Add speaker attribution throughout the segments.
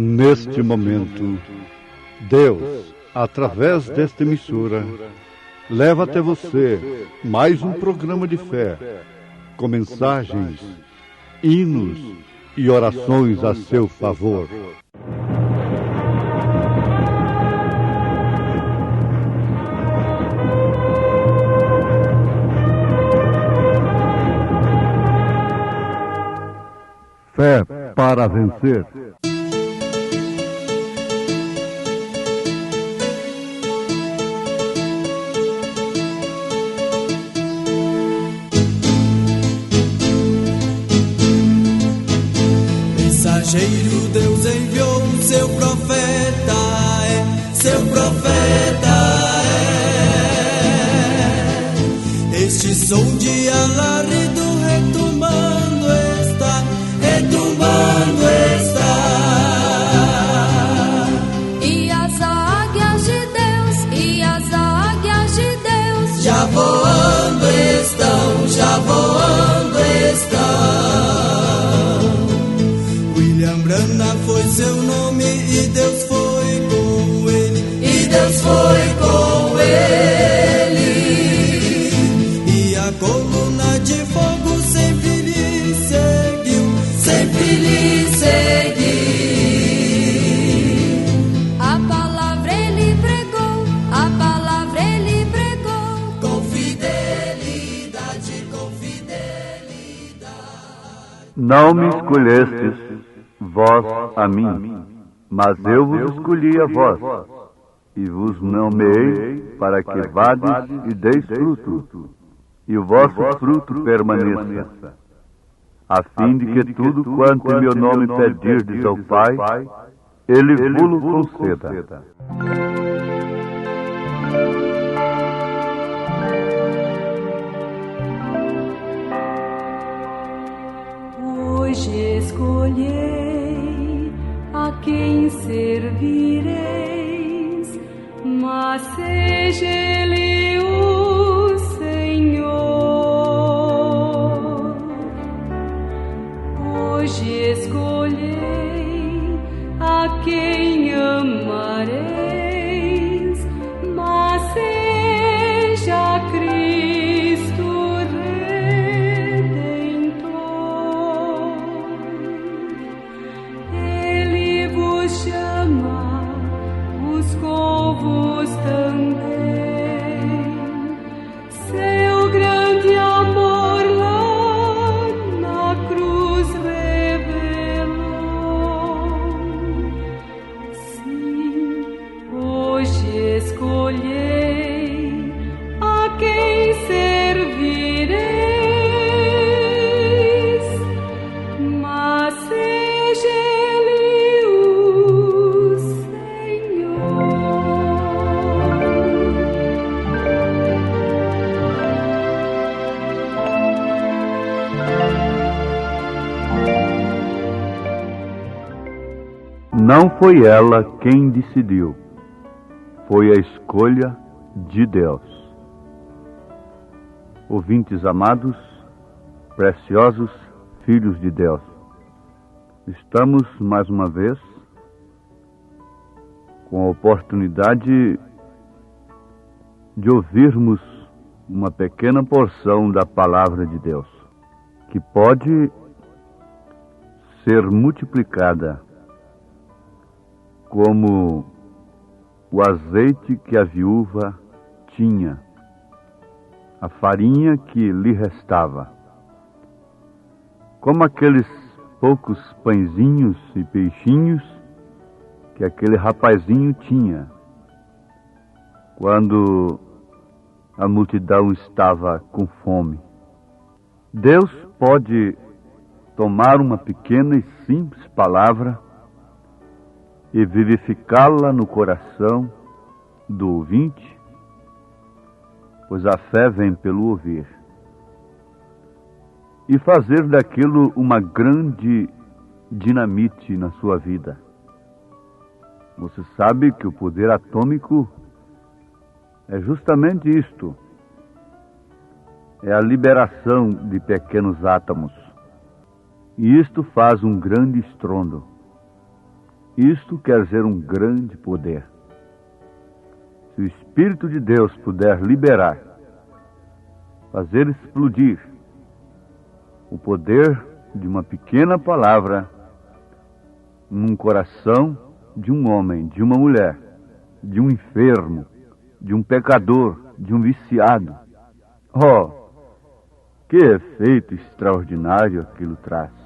Speaker 1: Neste momento, Deus, através desta emissora, leva até você mais um programa de fé, com mensagens, hinos e orações a seu favor. Fé para vencer.
Speaker 2: Mensageiro, Deus enviou seu profeta, seu profeta Este som de alarido retumbando está, retumbando está.
Speaker 3: E as águias de Deus, e as águias de Deus
Speaker 2: já voando estão, já voando estão. William Branham foi seu nome e Deus foi com ele, e Deus foi com ele. E a coluna de fogo sempre lhe seguiu, sempre lhe seguiu.
Speaker 3: A palavra ele pregou, a palavra ele pregou.
Speaker 2: Com fidelidade, com fidelidade.
Speaker 1: Não me escolhestes vós a mim, mas eu vos escolhi a vós, e vos nomeei para que vades e deis fruto, e o vosso fruto permaneça, a fim de que tudo quanto em meu nome pedirdes ao Pai, Ele vos conceda.
Speaker 4: Hoje escolhei a quem servireis, mas seja Ele o Senhor. Hoje escolhei a quem amareis, mas seja Cristo Redentor. Ele vos chama, buscou-vos também. Seu grande amor lá na cruz revelou. Sim, hoje escolhei a quem servireis, mas seja Ele o Senhor.
Speaker 1: Não foi ela quem decidiu, foi a escolha de Deus. Ouvintes amados, preciosos filhos de Deus, estamos mais uma vez com a oportunidade de ouvirmos uma pequena porção da palavra de Deus, que pode ser multiplicada como o azeite que a viúva tinha, a farinha que lhe restava, como aqueles poucos pãezinhos e peixinhos que aquele rapazinho tinha, quando a multidão estava com fome. Deus pode tomar uma pequena e simples palavra e vivificá-la no coração do ouvinte, pois a fé vem pelo ouvir, e fazer daquilo uma grande dinamite na sua vida. Você sabe que o poder atômico é justamente isto, é a liberação de pequenos átomos, e isto faz um grande estrondo. Isto quer dizer um grande poder. Se o Espírito de Deus puder liberar, fazer explodir o poder de uma pequena palavra num coração de um homem, de uma mulher, de um enfermo, de um pecador, de um viciado. Oh, que efeito extraordinário aquilo traz!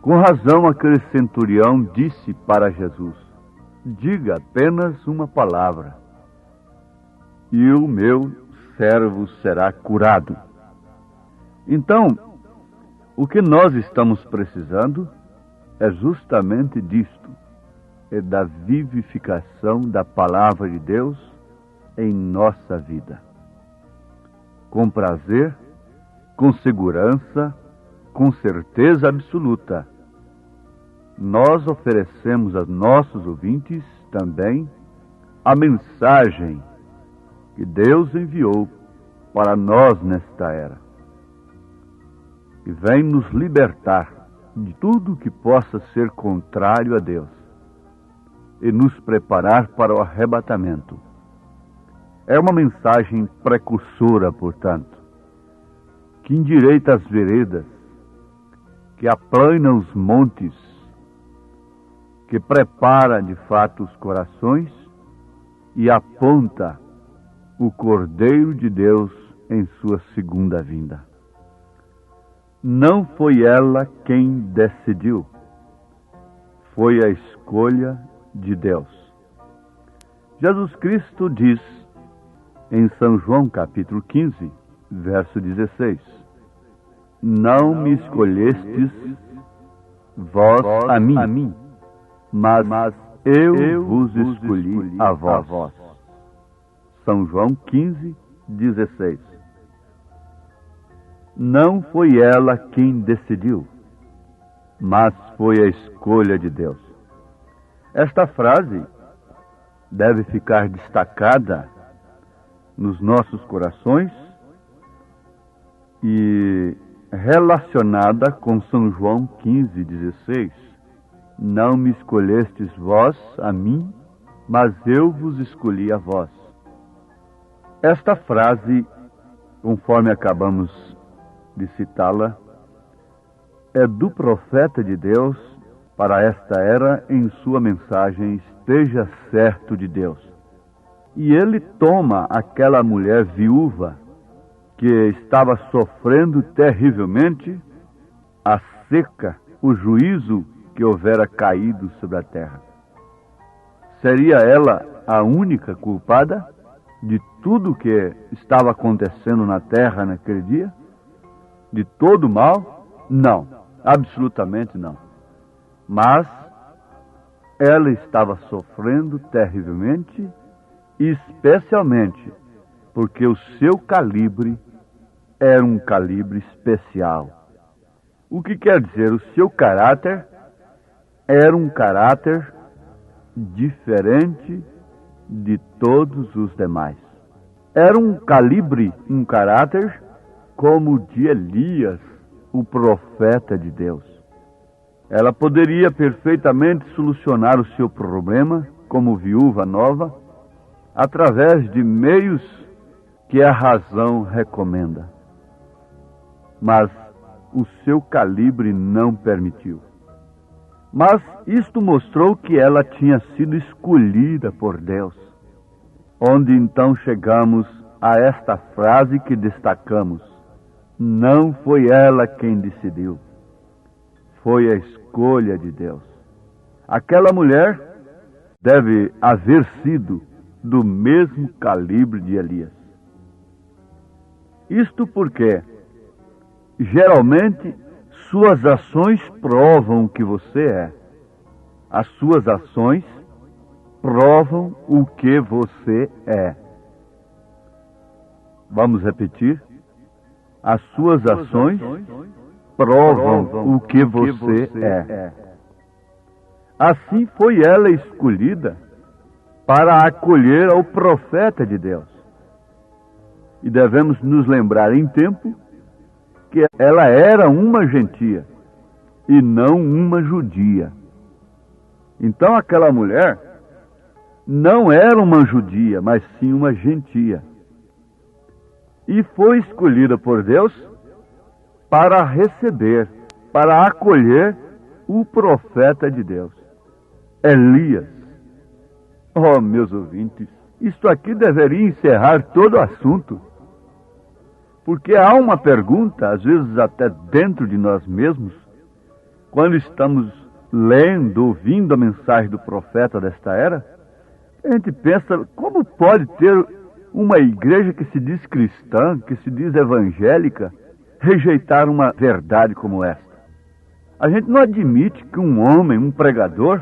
Speaker 1: Com razão, aquele centurião disse para Jesus: diga apenas uma palavra, e o meu servo será curado. Então, o que nós estamos precisando é justamente disto, é da vivificação da palavra de Deus em nossa vida. Com prazer, com segurança, com certeza absoluta, nós oferecemos aos nossos ouvintes também a mensagem que Deus enviou para nós nesta era, e vem nos libertar de tudo que possa ser contrário a Deus e nos preparar para o arrebatamento. É uma mensagem precursora, portanto, que endireita as veredas, que aplana os montes, que prepara de fato os corações e aponta o Cordeiro de Deus em sua segunda vinda. Não foi ela quem decidiu, foi a escolha de Deus. Jesus Cristo diz em São João capítulo 15, verso 16: não me escolhestes vós a mim, mas eu vos escolhi a vós. São João 15, 16. Não foi ela quem decidiu, mas foi a escolha de Deus. Esta frase deve ficar destacada nos nossos corações e relacionada com São João 15, 16. Não me escolhestes vós a mim, mas eu vos escolhi a vós. Esta frase, conforme acabamos de citá-la, é do profeta de Deus para esta era em sua mensagem Esteja Certo de Deus. E ele toma aquela mulher viúva que estava sofrendo terrivelmente a seca, o juízo que houvera caído sobre a terra. Seria ela a única culpada de tudo que estava acontecendo na terra naquele dia? De todo o mal? Não, absolutamente não. Mas ela estava sofrendo terrivelmente, especialmente porque o seu calibre era um calibre especial. O que quer dizer? O seu caráter era um caráter diferente de todos os demais. Era um calibre, um caráter como o de Elias, o profeta de Deus. Ela poderia perfeitamente solucionar o seu problema como viúva nova através de meios que a razão recomenda. Mas o seu calibre não permitiu. Mas isto mostrou que ela tinha sido escolhida por Deus. Onde então chegamos a esta frase que destacamos: não foi ela quem decidiu, foi a escolha de Deus. Aquela mulher deve haver sido do mesmo calibre de Elias. Isto porque, geralmente, suas ações provam o que você é. As suas ações provam o que você é. Vamos repetir? As suas ações provam o que você é. Assim foi ela escolhida para acolher ao profeta de Deus. E devemos nos lembrar em tempo que ela era uma gentia e não uma judia. Então aquela mulher não era uma judia, mas sim uma gentia. E foi escolhida por Deus para receber, para acolher o profeta de Deus, Elias. Oh, meus ouvintes, isto aqui deveria encerrar todo o assunto. Porque há uma pergunta, às vezes até dentro de nós mesmos, quando estamos lendo, ouvindo a mensagem do profeta desta era, a gente pensa, como pode ter uma igreja que se diz cristã, que se diz evangélica, rejeitar uma verdade como esta? A gente não admite que um homem, um pregador,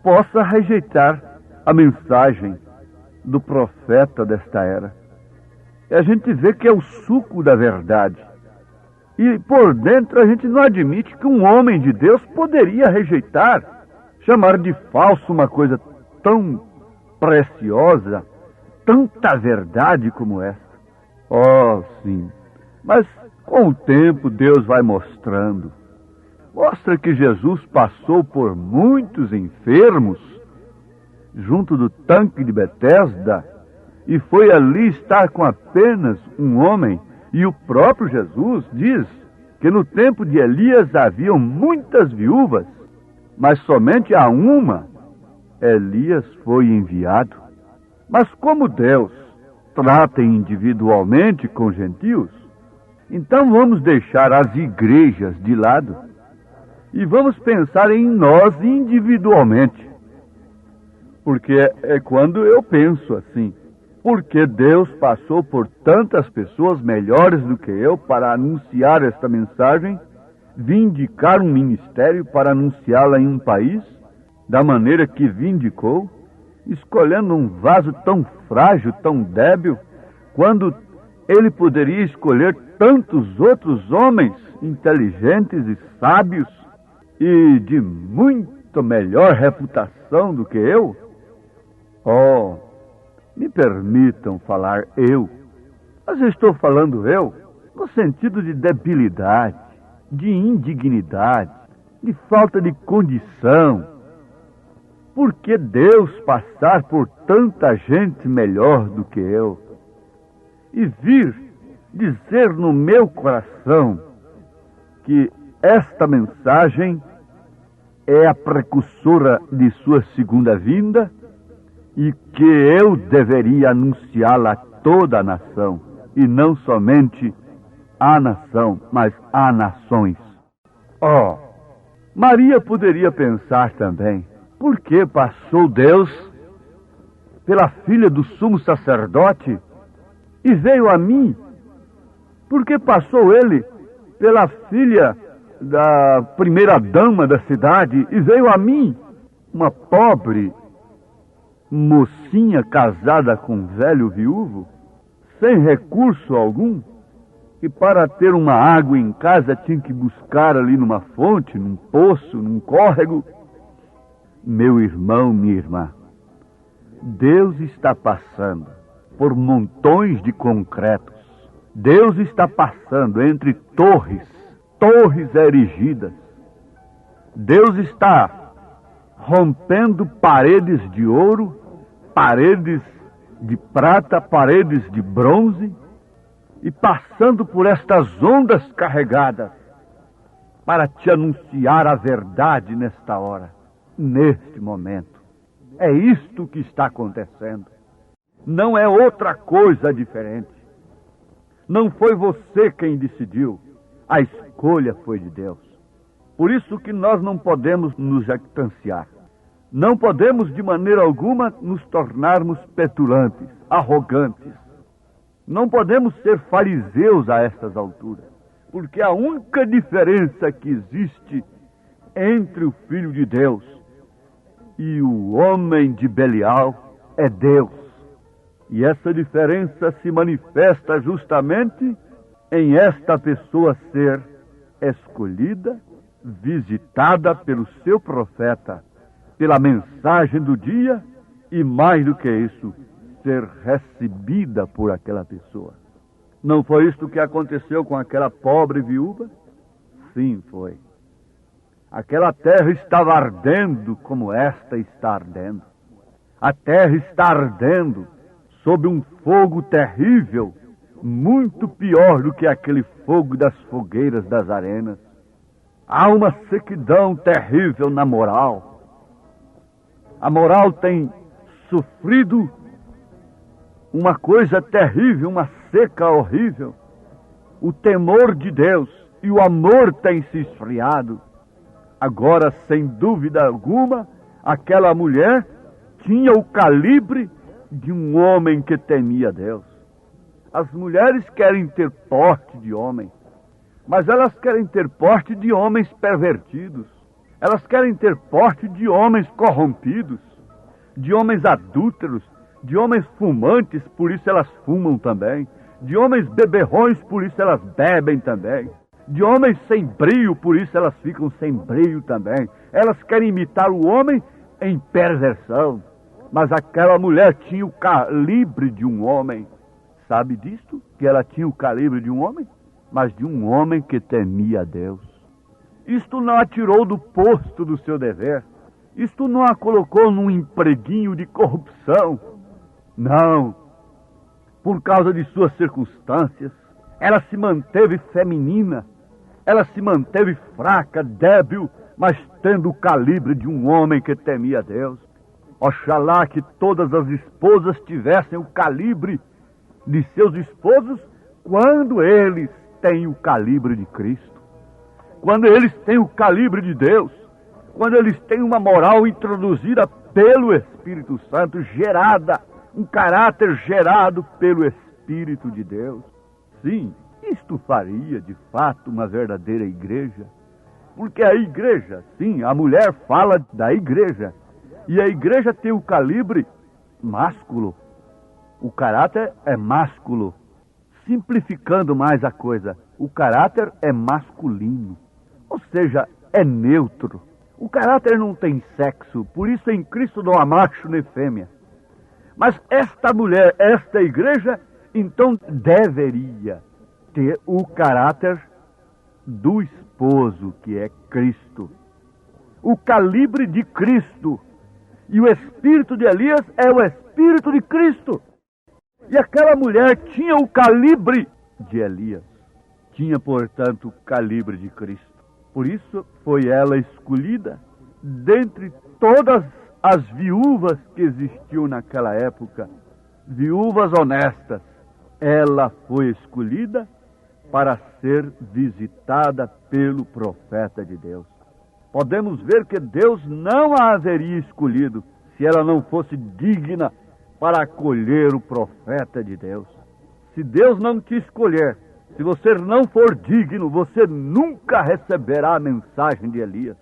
Speaker 1: possa rejeitar a mensagem do profeta desta era. E a gente vê que é o suco da verdade. E por dentro a gente não admite que um homem de Deus poderia rejeitar, chamar de falso uma coisa tão preciosa, tanta verdade como essa. Oh, sim. Mas com o tempo Deus vai mostrando. Mostra que Jesus passou por muitos enfermos junto do tanque de Betesda e foi ali estar com apenas um homem. E o próprio Jesus diz que no tempo de Elias haviam muitas viúvas, mas somente a uma Elias foi enviado. Mas como Deus trata individualmente com gentios, então vamos deixar as igrejas de lado e vamos pensar em nós individualmente. Porque é quando eu penso assim, porque Deus passou por tantas pessoas melhores do que eu para anunciar esta mensagem, vindicar um ministério para anunciá-la em um país, da maneira que vindicou, escolhendo um vaso tão frágil, tão débil, quando ele poderia escolher tantos outros homens inteligentes e sábios e de muito melhor reputação do que eu? Oh, me permitam falar eu, mas eu estou falando eu no sentido de debilidade, de indignidade, de falta de condição. Por que Deus passar por tanta gente melhor do que eu e vir dizer no meu coração que esta mensagem é a precursora de sua segunda vinda e que eu deveria anunciá-la a toda a nação, e não somente à nação, mas a nações. Oh, Maria poderia pensar também, por que passou Deus pela filha do sumo sacerdote e veio a mim? Por que passou ele pela filha da primeira dama da cidade e veio a mim, uma pobre mocinha casada com um velho viúvo, sem recurso algum, que para ter uma água em casa tinha que buscar ali numa fonte, num poço, num córrego? Meu irmão, minha irmã, Deus está passando por montões de concretos. Deus está passando entre torres erigidas. Deus está rompendo paredes de ouro, paredes de prata, paredes de bronze, e passando por estas ondas carregadas para te anunciar a verdade nesta hora, neste momento. É isto que está acontecendo. Não é outra coisa diferente. Não foi você quem decidiu. A escolha foi de Deus. Por isso que nós não podemos nos jactanciar. Não podemos de maneira alguma nos tornarmos petulantes, arrogantes. Não podemos ser fariseus a estas alturas. Porque a única diferença que existe entre o Filho de Deus e o homem de Belial é Deus. E essa diferença se manifesta justamente em esta pessoa ser escolhida, visitada pelo seu profeta, pela mensagem do dia e, mais do que isso, ser recebida por aquela pessoa. Não foi isto que aconteceu com aquela pobre viúva? Sim, foi. Aquela terra estava ardendo como esta está ardendo. A terra está ardendo sob um fogo terrível, muito pior do que aquele fogo das fogueiras das arenas. Há uma sequidão terrível na moral. A moral tem sofrido uma coisa terrível, uma seca horrível. O temor de Deus e o amor têm se esfriado. Agora, sem dúvida alguma, aquela mulher tinha o calibre de um homem que temia Deus. As mulheres querem ter porte de homem, mas elas querem ter porte de homens pervertidos. Elas querem ter porte de homens corrompidos, de homens adúlteros, de homens fumantes, por isso elas fumam também, de homens beberrões, por isso elas bebem também, de homens sem brio, por isso elas ficam sem brio também. Elas querem imitar o homem em perversão, mas aquela mulher tinha o calibre de um homem. Sabe disto? Que ela tinha o calibre de um homem, mas de um homem que temia Deus. Isto não a tirou do posto do seu dever. Isto não a colocou num empreguinho de corrupção. Não. Por causa de suas circunstâncias, ela se manteve feminina. Ela se manteve fraca, débil, mas tendo o calibre de um homem que temia Deus. Oxalá que todas as esposas tivessem o calibre de seus esposos quando eles têm o calibre de Cristo. Quando eles têm o calibre de Deus. Quando eles têm uma moral introduzida pelo Espírito Santo, gerada, um caráter gerado pelo Espírito de Deus. Sim, isto faria, de fato, uma verdadeira igreja. Porque a igreja, sim, a mulher fala da igreja. E a igreja tem o calibre másculo. O caráter é másculo. Simplificando mais a coisa, o caráter é masculino. Ou seja, é neutro. O caráter não tem sexo, por isso em Cristo não há macho nem fêmea. Mas esta mulher, esta igreja, então deveria ter o caráter do esposo, que é Cristo. O calibre de Cristo. E o espírito de Elias é o espírito de Cristo. E aquela mulher tinha o calibre de Elias. Tinha, portanto, o calibre de Cristo. Por isso foi ela escolhida dentre todas as viúvas que existiam naquela época. Viúvas honestas. Ela foi escolhida para ser visitada pelo profeta de Deus. Podemos ver que Deus não a haveria escolhido se ela não fosse digna para acolher o profeta de Deus. Se Deus não te escolher, se você não for digno, você nunca receberá a mensagem de Elias.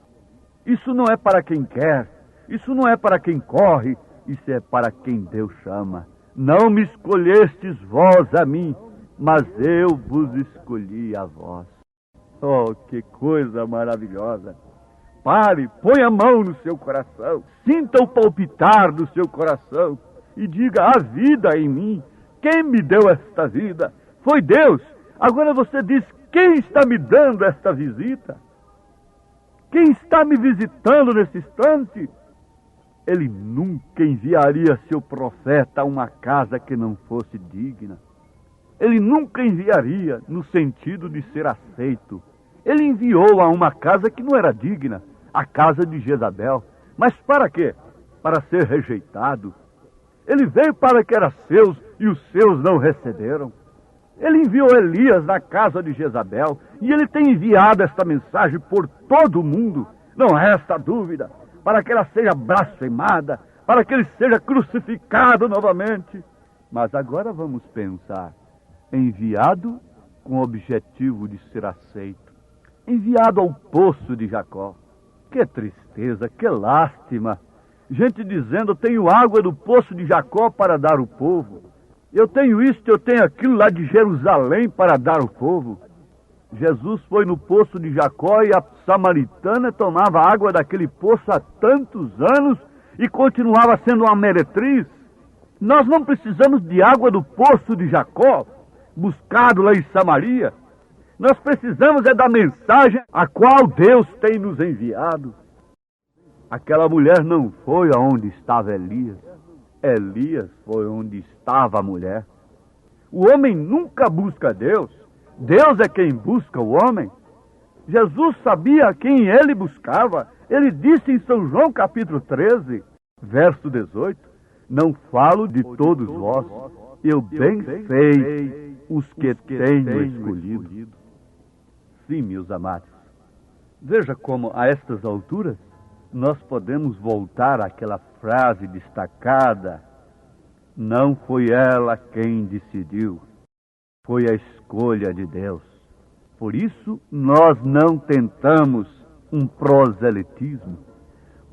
Speaker 1: Isso não é para quem quer, isso não é para quem corre, isso é para quem Deus chama. Não me escolhestes vós a mim, mas eu vos escolhi a vós. Oh, que coisa maravilhosa! Pare, põe a mão no seu coração, sinta o palpitar do seu coração e diga: há vida em mim. Quem me deu esta vida? Foi Deus. Agora você diz: quem está me dando esta visita? Quem está me visitando nesse instante? Ele nunca enviaria seu profeta a uma casa que não fosse digna. Ele nunca enviaria no sentido de ser aceito. Ele enviou a uma casa que não era digna, a casa de Jezabel. Mas para quê? Para ser rejeitado. Ele veio para que era seus e os seus não receberam. Ele enviou Elias na casa de Jezabel e ele tem enviado esta mensagem por todo o mundo. Não resta dúvida, para que ela seja blasfemada, para que ele seja crucificado novamente. Mas agora vamos pensar. Enviado com o objetivo de ser aceito. Enviado ao poço de Jacó. Que tristeza, que lástima. Gente dizendo: tenho água do poço de Jacó para dar ao povo. Eu tenho isto, eu tenho aquilo lá de Jerusalém para dar ao povo. Jesus foi no poço de Jacó e a samaritana tomava água daquele poço há tantos anos e continuava sendo uma meretriz. Nós não precisamos de água do poço de Jacó, buscado lá em Samaria. Nós precisamos da mensagem a qual Deus tem nos enviado. Aquela mulher não foi aonde estava Elias. Elias foi onde estava a mulher. O homem nunca busca Deus. Deus é quem busca o homem. Jesus sabia quem ele buscava. Ele disse em São João capítulo 13, verso 18, não falo de todos vós, eu bem sei os que tenho escolhido. Sim, meus amados, veja como a estas alturas nós podemos voltar àquela frase destacada: não foi ela quem decidiu, foi a escolha de Deus. Por isso nós não tentamos um proselitismo.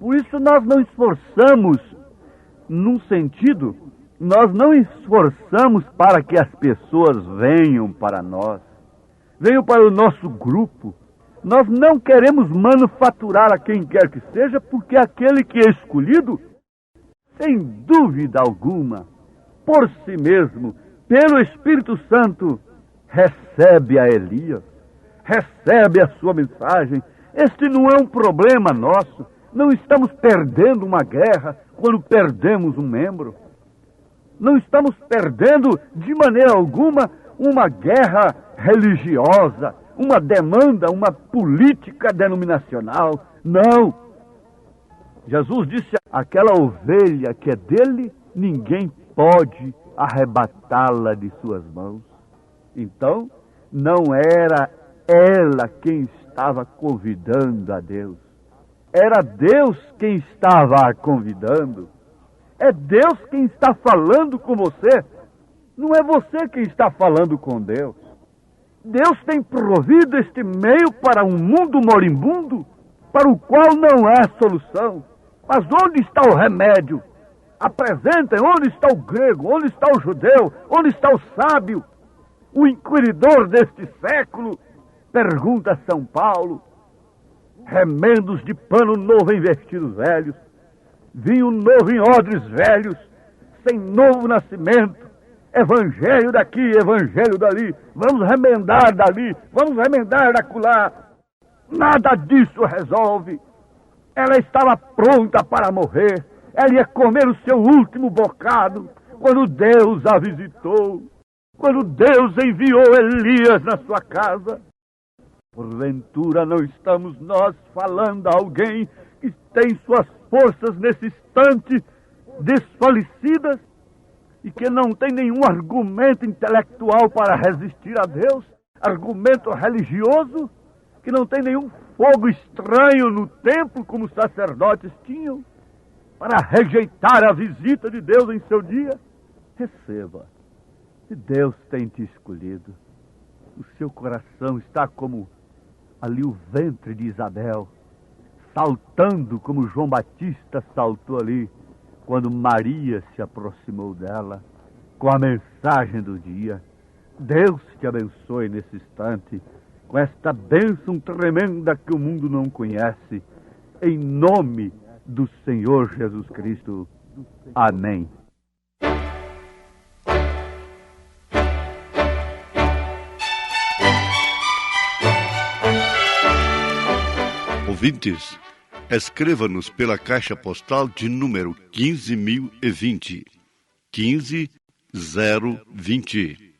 Speaker 1: Por isso nós não esforçamos num sentido, nós não esforçamos para que as pessoas venham para nós, venham para o nosso grupo. Nós não queremos manufaturar a quem quer que seja, porque aquele que é escolhido, sem dúvida alguma, por si mesmo, pelo Espírito Santo, recebe a Elias, recebe a sua mensagem. Este não é um problema nosso. Não estamos perdendo uma guerra quando perdemos um membro. Não estamos perdendo de maneira alguma uma guerra religiosa, uma demanda, uma política denominacional. Não. Jesus disse: aquela ovelha que é dele, ninguém pode arrebatá-la de suas mãos. Então, não era ela quem estava convidando a Deus. Era Deus quem estava a convidando. É Deus quem está falando com você. Não é você quem está falando com Deus. Deus tem provido este meio para um mundo moribundo, para o qual não há solução. Mas onde está o remédio? Apresentem, onde está o grego, onde está o judeu, onde está o sábio, o inquiridor deste século? Pergunta São Paulo. Remendos de pano novo em vestidos velhos, vinho novo em odres velhos, sem novo nascimento, evangelho daqui, evangelho dali, vamos remendar dali, vamos remendar dacolá. Nada disso resolve. Ela estava pronta para morrer, ela ia comer o seu último bocado, quando Deus a visitou, quando Deus enviou Elias na sua casa. Porventura não estamos nós falando a alguém que tem suas forças nesse instante desfalecidas e que não tem nenhum argumento intelectual para resistir a Deus, argumento religioso, que não tem nenhum fogo estranho no templo como os sacerdotes tinham, para rejeitar a visita de Deus em seu dia? Receba. Se Deus tem te escolhido, o seu coração está como ali o ventre de Isabel, saltando como João Batista saltou ali, quando Maria se aproximou dela, com a mensagem do dia. Deus te abençoe nesse instante, com esta bênção tremenda que o mundo não conhece, em nome do Senhor Jesus Cristo. Amém.
Speaker 5: Ouvintes, escreva-nos pela caixa postal de número 15.020, 15020,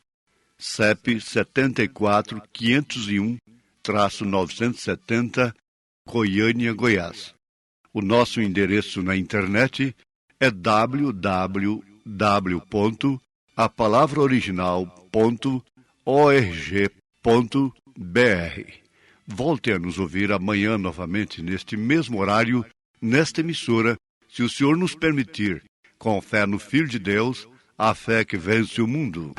Speaker 5: CEP 74.501-970, Goiânia, Goiás. O nosso endereço na internet é www.apalavraoriginal.org.br. Volte a nos ouvir amanhã novamente, neste mesmo horário, nesta emissora, se o Senhor nos permitir, com fé no Filho de Deus, a fé que vence o mundo.